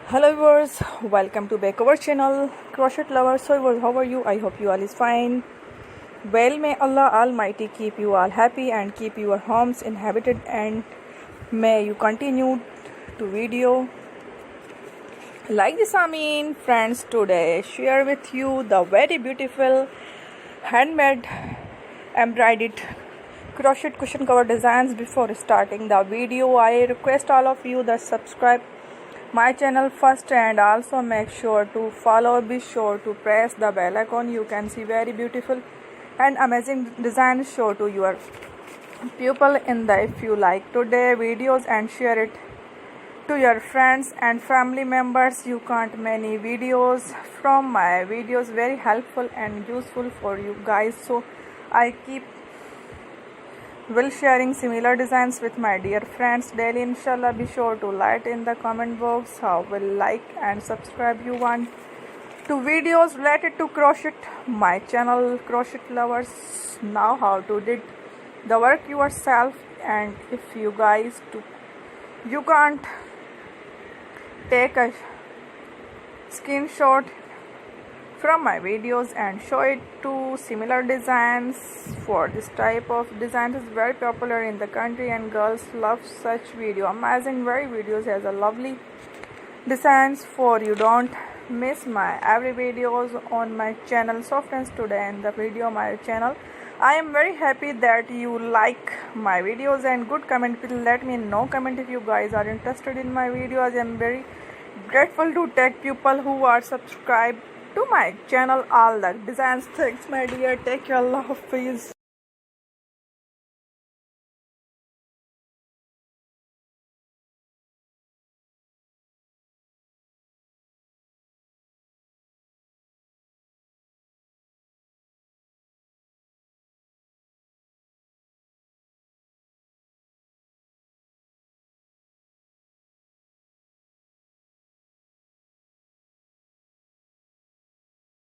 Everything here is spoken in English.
Hello viewers, welcome to back our channel Crochet Lovers. So viewers, how are you? I hope you all is fine. Well, may Allah Almighty keep you all happy and keep your homes inhabited, and may you continue to video like this. Friends, today share with you the very beautiful handmade embroidered crochet cushion cover designs. Before starting the video, I request all of you that subscribe my channel first and also make sure to follow. Be sure to press the bell icon. You can see very beautiful and amazing designs show to your pupil in the if you like today videos and share it to your friends and family members. You can't many videos from my videos very helpful and useful for you guys, so I keep will sharing similar designs with my dear friends daily, inshallah. Be sure to write in the comment box how will like and subscribe you want to videos related to crochet my channel Crochet Lovers. Now how to did the work yourself, and if you guys you can't take a screenshot from my videos and show it to similar designs. For this type of design is very popular in the country and girls love such video. Amazing very videos has a lovely designs for you. Don't miss my every videos on my channel. So friends, today in the video my channel, I am very happy that you like my videos and good comment. Please let me know comment if you guys are interested in my videos. I am very grateful to take people who are subscribed to my channel all the designs. Thanks my dear, take care, Allah Hafiz.